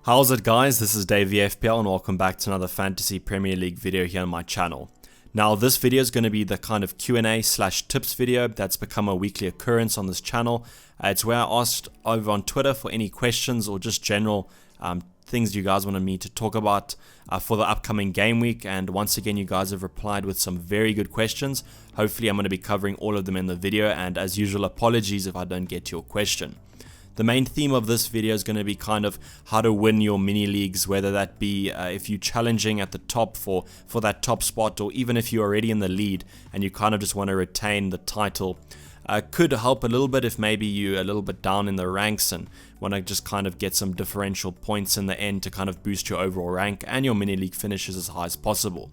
How's it guys, this is Dayvy FPL and welcome back to another Fantasy Premier League video here on my channel. Now this video is going to be the kind of Q&A/tips video that's become a weekly occurrence on this channel. It's where I asked over on Twitter for any questions or just general things you guys wanted me to talk about for the upcoming game week, and once again you guys have replied with some very good questions. Hopefully I'm going to be covering all of them in the video, and as usual apologies if I don't get to your question. The main theme of this video is going to be kind of how to win your mini leagues, whether that be if you're challenging at the top for that top spot, or even if you're already in the lead and you kind of just want to retain the title. Could help a little bit if maybe you're a little bit down in the ranks and want to just kind of get some differential points in the end to kind of boost your overall rank and your mini league finishes as high as possible.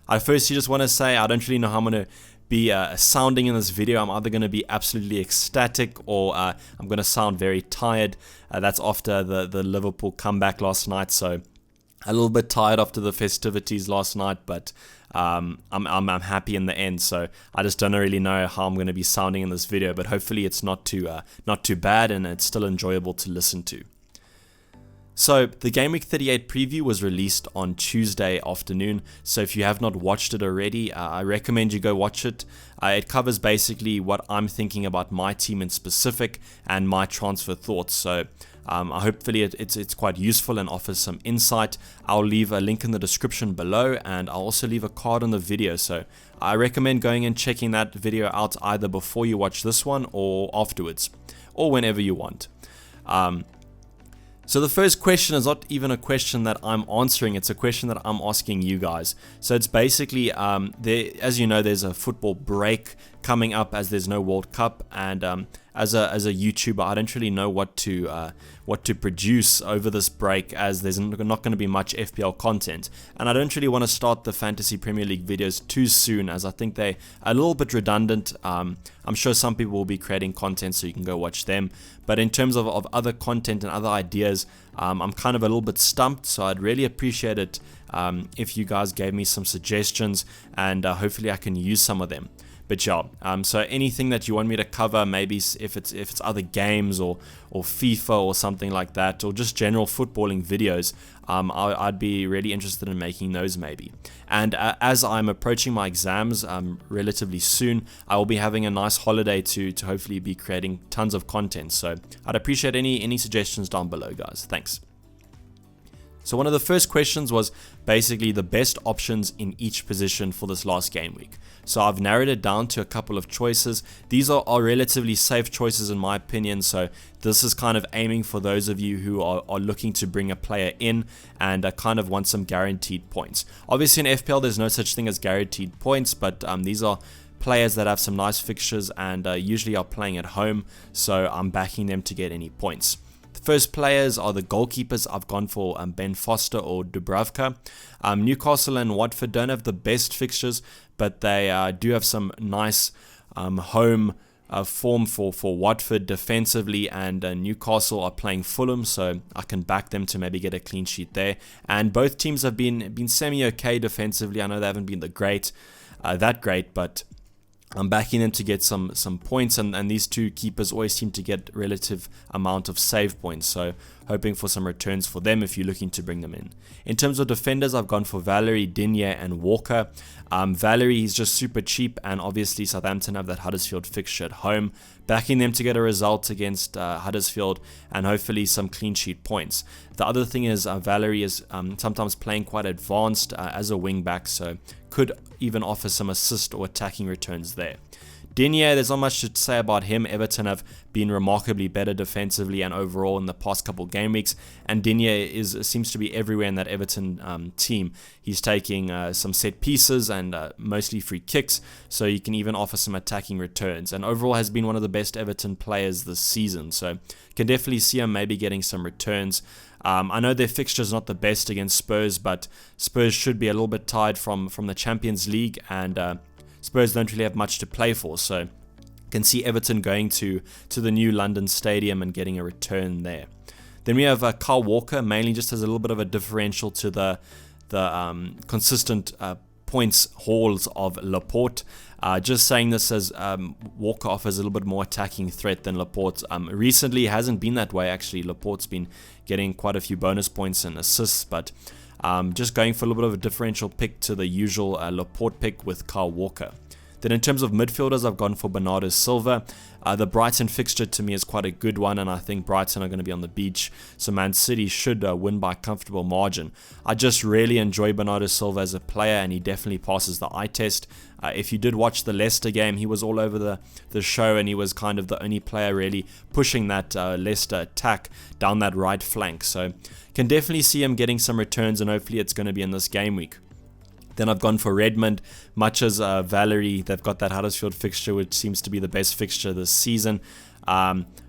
I firstly just want to say I don't really know how I'm going to be sounding in this video. I'm either going to be absolutely ecstatic or I'm going to sound very tired. That's after the Liverpool comeback last night, so a little bit tired after the festivities last night, but I'm happy in the end. So I just don't really know how I'm going to be sounding in this video, but hopefully it's not too bad and it's still enjoyable to listen to. So the Game Week 38 preview was released on Tuesday afternoon, so if you have not watched it already, I recommend you go watch it. It covers basically what I'm thinking about my team in specific and my transfer thoughts, so hopefully it's quite useful and offers some insight. I'll leave a link in the description below, and I'll also leave a card on the video, so I recommend going and checking that video out either before you watch this one or afterwards, or whenever you want. So the first question is not even a question that I'm answering, it's a question that I'm asking you guys. So it's basically, as you know, there's a football break coming up as there's no World Cup, and as a YouTuber, I don't really know what to produce over this break, as there's not going to be much FPL content, and I don't really want to start the Fantasy Premier League videos too soon, as I think they're a little bit redundant. I'm sure some people will be creating content so you can go watch them, but in terms of other content and other ideas, I'm kind of a little bit stumped, so I'd really appreciate it if you guys gave me some suggestions, and hopefully I can use some of them. But yeah, so anything that you want me to cover, maybe if it's other games or FIFA or something like that, or just general footballing videos, I'd be really interested in making those maybe. And as I'm approaching my exams relatively soon, I will be having a nice holiday to hopefully be creating tons of content. So I'd appreciate any suggestions down below, guys. Thanks. So one of the first questions was basically the best options in each position for this last game week. So I've narrowed it down to a couple of choices. These are relatively safe choices in my opinion, so this is kind of aiming for those of you who are looking to bring a player in and kind of want some guaranteed points. Obviously in FPL there's no such thing as guaranteed points, but these are players that have some nice fixtures and usually are playing at home, so I'm backing them to get any points. The first players are the goalkeepers. I've gone for Ben Foster or Dubravka. Newcastle and Watford don't have the best fixtures, but they do have some nice home form for Watford defensively, and Newcastle are playing Fulham, so I can back them to maybe get a clean sheet there. And both teams have been semi-okay defensively. I know they haven't been that great, but I'm backing them to get some points, and these two keepers always seem to get relative amount of save points, so hoping for some returns for them if you're looking to bring them in. In terms of defenders, I've gone for Valerie, Digne and Walker. Valerie is just super cheap, and obviously Southampton have that Huddersfield fixture at home, backing them to get a result against Huddersfield and hopefully some clean sheet points. The other thing is Valerie is sometimes playing quite advanced as a wing back, so could even offer some assist or attacking returns there. Digne, there's not much to say about him. Everton have been remarkably better defensively and overall in the past couple game weeks, and Digne seems to be everywhere in that Everton team. He's taking some set pieces and mostly free kicks, so you can even offer some attacking returns, and overall has been one of the best Everton players this season, so can definitely see him maybe getting some returns. I know their fixture is not the best against Spurs, but Spurs should be a little bit tired from the Champions League, and Spurs don't really have much to play for, so can see Everton going to the new London Stadium and getting a return there. Then we have Kyle Walker, mainly just as a little bit of a differential to the consistent points hauls of Laporte. Just saying this as Walker offers a little bit more attacking threat than Laporte. Recently hasn't been that way actually. Laporte's been getting quite a few bonus points and assists, but just going for a little bit of a differential pick to the usual Laporte pick with Kyle Walker. Then in terms of midfielders, I've gone for Bernardo Silva. The Brighton fixture to me is quite a good one, and I think Brighton are going to be on the beach, so Man City should win by a comfortable margin. I just really enjoy Bernardo Silva as a player, and he definitely passes the eye test. If you did watch the Leicester game, he was all over the show, and he was kind of the only player really pushing that Leicester attack down that right flank. So can definitely see him getting some returns, and hopefully it's going to be in this game week. Then I've gone for Redmond, much as Valerie. They've got that Huddersfield fixture, which seems to be the best fixture this season.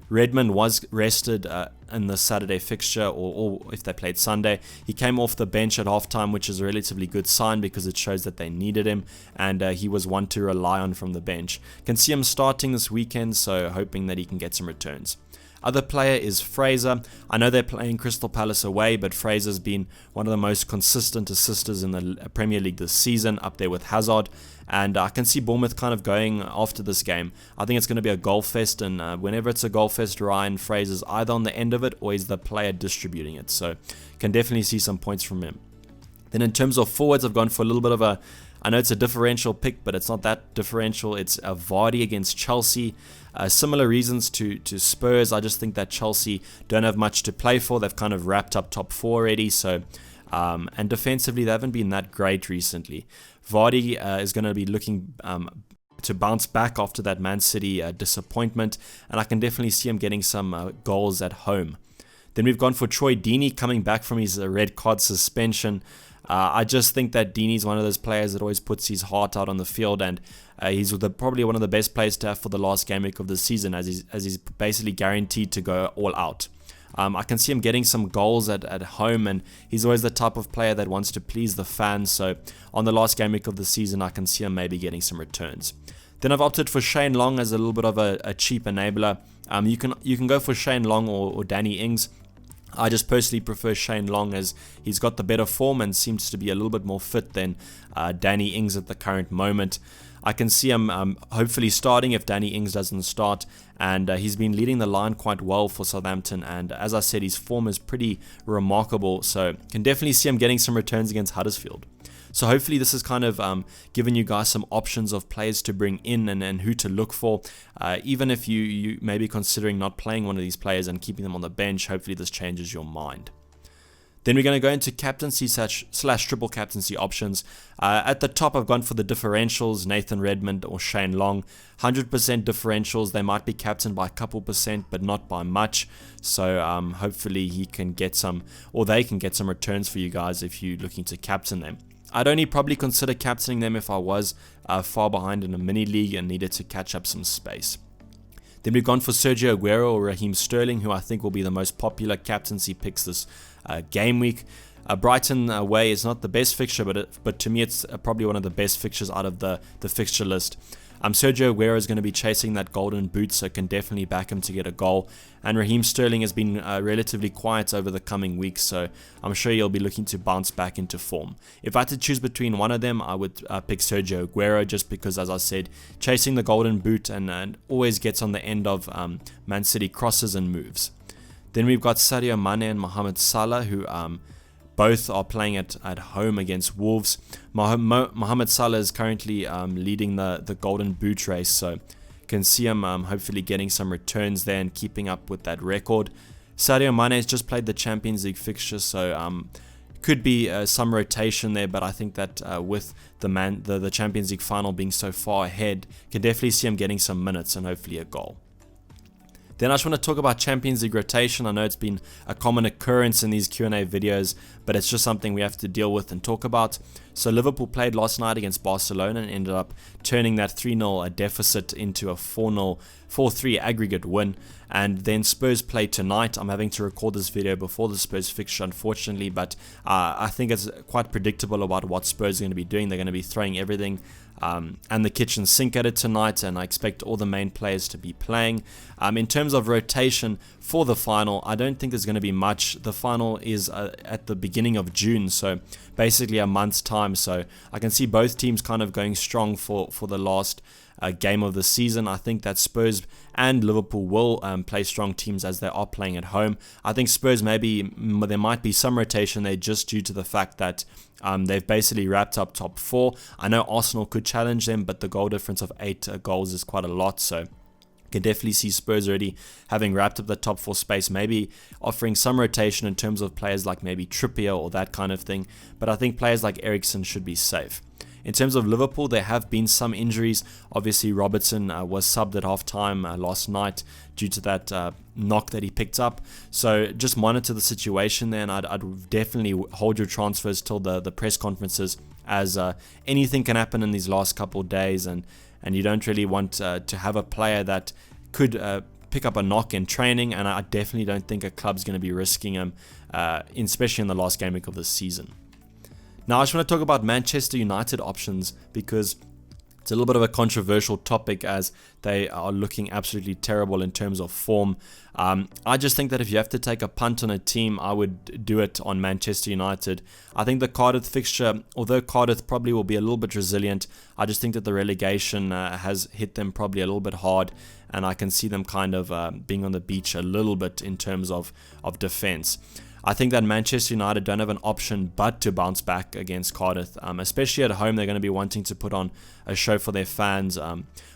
Redmond was rested in the Saturday fixture, or if they played Sunday. He came off the bench at halftime, which is a relatively good sign because it shows that they needed him, and he was one to rely on from the bench. Can see him starting this weekend, so hoping that he can get some returns. Other player is Fraser. I know they're playing Crystal Palace away, but Fraser's been one of the most consistent assisters in the Premier League this season, up there with Hazard. And I can see Bournemouth kind of going after this game. I think it's going to be a goal fest, and whenever it's a goal fest, Ryan Fraser's either on the end of it or he's the player distributing it. So can definitely see some points from him. Then in terms of forwards, I've gone for a little bit of a, I know it's a differential pick, but it's not that differential. It's a Vardy against Chelsea. Similar reasons to Spurs. I just think that Chelsea don't have much to play for. They've kind of wrapped up top 4 already. So, and defensively, they haven't been that great recently. Vardy is going to be looking to bounce back after that Man City disappointment, and I can definitely see him getting some goals at home. Then we've gone for Troy Deeney coming back from his red card suspension. I just think that Deeney's one of those players that always puts his heart out on the field, and he's probably one of the best players to have for the last game week of the season, as he's basically guaranteed to go all out. I can see him getting some goals at home, and he's always the type of player that wants to please the fans, so on the last game week of the season, I can see him maybe getting some returns. Then I've opted for Shane Long as a little bit of a cheap enabler. You can go for Shane Long or Danny Ings. I just personally prefer Shane Long as he's got the better form and seems to be a little bit more fit than Danny Ings at the current moment. I can see him hopefully starting if Danny Ings doesn't start, and he's been leading the line quite well for Southampton, and as I said, his form is pretty remarkable, so can definitely see him getting some returns against Huddersfield. So hopefully this has kind of given you guys some options of players to bring in and who to look for. Even if you may be considering not playing one of these players and keeping them on the bench, hopefully this changes your mind. Then we're going to go into captaincy slash triple captaincy options. At the top, I've gone for the differentials, Nathan Redmond or Shane Long. 100% differentials. They might be captained by a couple percent, but not by much. So hopefully he can get some, or they can get some returns for you guys if you're looking to captain them. I'd only probably consider captaining them if I was far behind in a mini league and needed to catch up some space. Then we've gone for Sergio Aguero or Raheem Sterling, who I think will be the most popular captaincy picks this game week. Brighton away is not the best fixture, but to me it's probably one of the best fixtures out of the fixture list. Sergio Aguero is going to be chasing that golden boot, so can definitely back him to get a goal. And Raheem Sterling has been relatively quiet over the coming weeks, so I'm sure he'll be looking to bounce back into form. If I had to choose between one of them, I would pick Sergio Aguero, just because, as I said, chasing the golden boot and always gets on the end of Man City crosses and moves. Then we've got Sadio Mane and Mohamed Salah, who both are playing at home against Wolves. Mohamed Salah is currently leading the golden boot race, so can see him hopefully getting some returns there and keeping up with that record. Sadio Mane has just played the Champions League fixture, so could be some rotation there, but I think that with the Champions League final being so far ahead, can definitely see him getting some minutes and hopefully a goal. Then I just want to talk about Champions League rotation. I know it's been a common occurrence in these Q&A videos, but it's just something we have to deal with and talk about. So Liverpool played last night against Barcelona and ended up turning that 3-0 deficit into a 4-3 aggregate win. And then Spurs play tonight. I'm having to record this video before the Spurs fixture, unfortunately, but I think it's quite predictable about what Spurs are going to be doing. They're going to be throwing everything and the kitchen sink at it tonight, and I expect all the main players to be playing. In terms of rotation for the final, I don't think there's going to be much. The final is at the beginning of June, so basically a month's time, so I can see both teams kind of going strong for the last game of the season. I think that Spurs and Liverpool will play strong teams as they are playing at home. I think Spurs, there might be some rotation there just due to the fact that they've basically wrapped up top 4. I know Arsenal could challenge them, but the goal difference of 8 goals is quite a lot, so can definitely see Spurs already having wrapped up the top 4 space, maybe offering some rotation in terms of players like maybe Trippier or that kind of thing, but I think players like Eriksen should be safe. In terms of Liverpool, there have been some injuries. Obviously, Robertson was subbed at half-time last night due to that knock that he picked up. So just monitor the situation there, and I'd definitely hold your transfers till the press conferences, as anything can happen in these last couple of days, and you don't really want to have a player that could pick up a knock in training, and I definitely don't think a club's going to be risking him, especially in the last game week of the season. Now, I just want to talk about Manchester United options, because it's a little bit of a controversial topic as they are looking absolutely terrible in terms of form. I just think that if you have to take a punt on a team, I would do it on Manchester United. I think the Cardiff fixture, although Cardiff probably will be a little bit resilient, I just think that the relegation has hit them probably a little bit hard, and I can see them kind of being on the beach a little bit in terms of defense. I think that Manchester United don't have an option but to bounce back against Cardiff, especially at home. They're going to be wanting to put on a show for their fans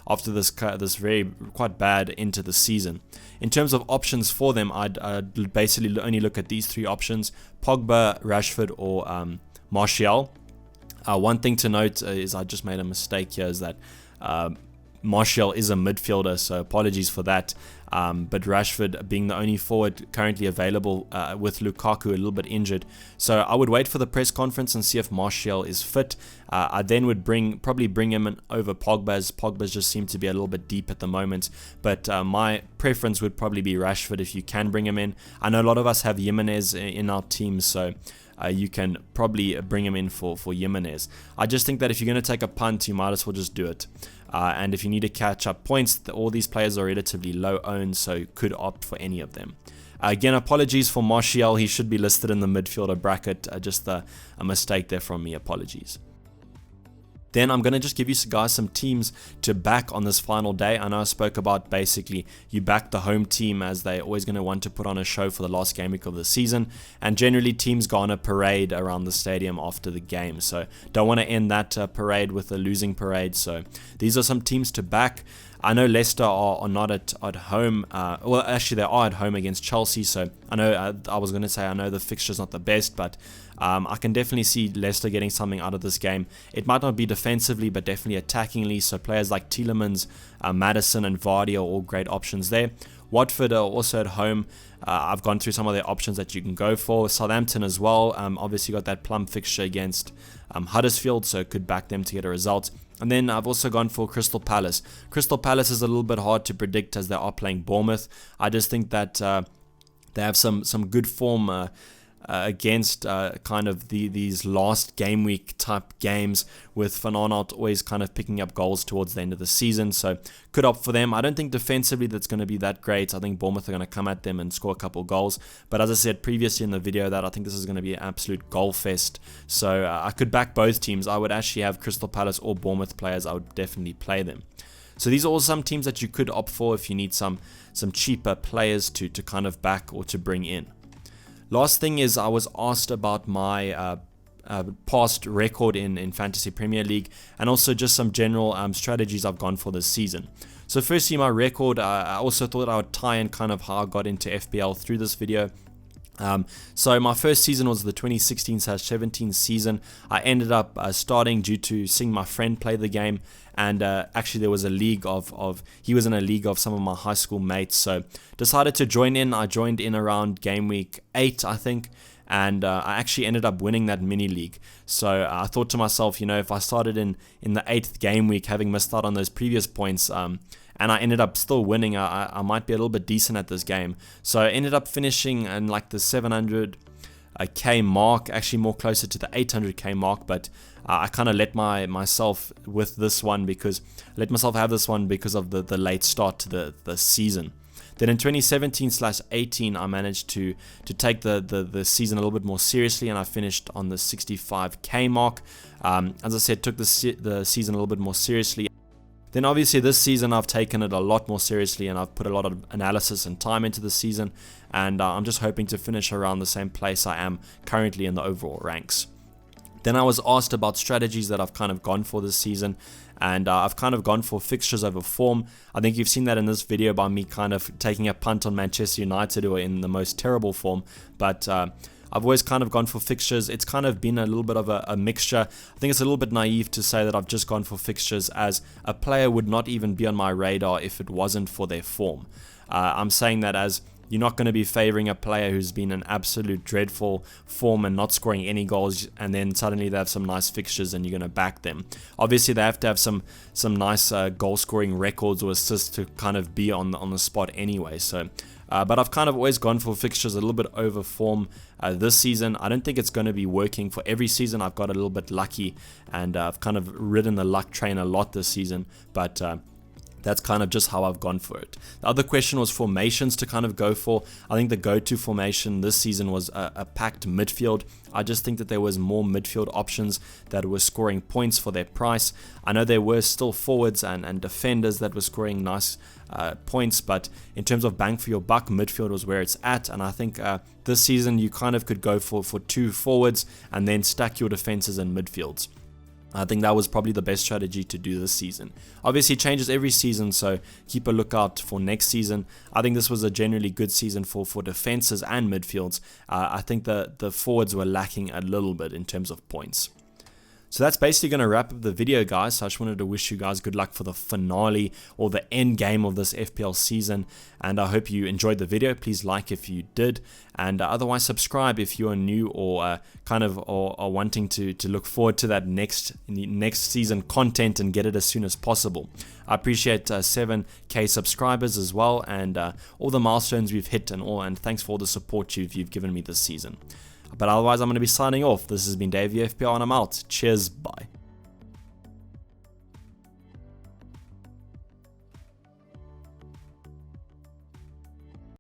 after this quite bad into the season. In terms of options for them, I'd basically only look at these 3 options: Pogba, Rashford, or Martial. One thing to note is I just made a mistake here, is that Martial is a midfielder, so apologies for that. But Rashford being the only forward currently available with Lukaku a little bit injured. So I would wait for the press conference and see if Martial is fit. I then would probably bring him over Pogba, as Pogba's just seemed to be a little bit deep at the moment. But my preference would probably be Rashford if you can bring him in. I know a lot of us have Jimenez in our teams, so you can probably bring him in for Jimenez. I just think that if you're going to take a punt, you might as well just do it. And if you need to catch up points, all these players are relatively low owned, so you could opt for any of them. Again, apologies for Martial. He should be listed in the midfielder bracket. Just a mistake there from me. Apologies. Then I'm going to just give you guys some teams to back on this final day. I know I spoke about basically you back the home team, as they're always going to want to put on a show for the last game week of the season. And generally teams go on a parade around the stadium after the game. So don't want to end that parade with a losing parade. So these are some teams to back. I know Leicester are not at home. Well, actually, they are at home against Chelsea. So I know I was going to say I know the fixture's not the best, but I can definitely see Leicester getting something out of this game. It might not be defensively, but definitely attackingly. So players like Tielemans, Maddison, and Vardy are all great options there. Watford are also at home. I've gone through some of their options that you can go for. Southampton as well. Obviously got that plum fixture against Huddersfield, so could back them to get a result. And then I've also gone for Crystal Palace. Crystal Palace is a little bit hard to predict as they are playing Bournemouth. I just think that they have some good form against kind of these last game week type games, with Van Aanholt always kind of picking up goals towards the end of the season, so could opt for them. I don't think defensively that's going to be that great. I think Bournemouth are going to come at them and score a couple goals, but as I said previously in the video, that I think this is going to be an absolute goal fest, so I could back both teams. I would actually have Crystal Palace or Bournemouth players. I would definitely play them. So these are all some teams that you could opt for if you need some cheaper players to kind of back or to bring in. Last thing is, I was asked about my past record in Fantasy Premier League, and also just some general strategies I've gone for this season. So firstly, my record, I also thought I would tie in kind of how I got into FPL through this video. So my first season was the 2016/17 season. I ended up starting due to seeing my friend play the game, and actually there was a league he was in a league of some of my high school mates, so decided to join in. I joined in around game week 8, I think, and I actually ended up winning that mini league. So I thought to myself, if I started in the 8th game week, having missed out on those previous points, and I ended up still winning, I might be a little bit decent at this game. So I ended up finishing in like the 700 K mark, actually more closer to the 800k mark, but I kind of let myself with this one because I let myself have this one because of the late start to the season. Then in 2017/18, I managed to take the season a little bit more seriously, and I finished on the 65k mark. As I said, took the season a little bit more seriously. Then obviously this season I've taken it a lot more seriously, and I've put a lot of analysis and time into the season, and I'm just hoping to finish around the same place I am currently in the overall ranks. Then I was asked about strategies that I've kind of gone for this season, and I've kind of gone for fixtures over form. I think you've seen that in this video by me kind of taking a punt on Manchester United, who are in the most terrible form, but I've always kind of gone for fixtures. It's kind of been a little bit of a mixture. I think it's a little bit naive to say that I've just gone for fixtures, as a player would not even be on my radar if it wasn't for their form. I'm saying that as you're not going to be favoring a player who's been in absolute dreadful form and not scoring any goals, and then suddenly they have some nice fixtures and you're going to back them. Obviously, they have to have some nice goal scoring records or assists to kind of be on the spot anyway. So, but I've kind of always gone for fixtures a little bit over form this season. I don't think it's going to be working for every season. I've got a little bit lucky, and I've kind of ridden the luck train a lot this season, but that's kind of just how I've gone for it. The other question was formations to kind of go for. I think the go-to formation this season was a packed midfield. I just think that there was more midfield options that were scoring points for their price. I know there were still forwards and defenders that were scoring nice points, but in terms of bang for your buck, midfield was where it's at, and I think this season you kind of could go for 2 forwards and then stack your defenses and midfields. I think that was probably the best strategy to do this season. Obviously, it changes every season, so keep a lookout for next season. I think this was a generally good season for defenses and midfields. I think the forwards were lacking a little bit in terms of points. So that's basically going to wrap up the video, guys. So I just wanted to wish you guys good luck for the finale or the end game of this FPL season, and I hope you enjoyed the video. Please like if you did, and otherwise subscribe if you are new or kind of are wanting to look forward to that next season content and get it as soon as possible. I appreciate 7k subscribers as well, and all the milestones we've hit and thanks for all the support you've given me this season. But otherwise, I'm going to be signing off. This has been Dayvy FPL, and I'm out. Cheers, bye.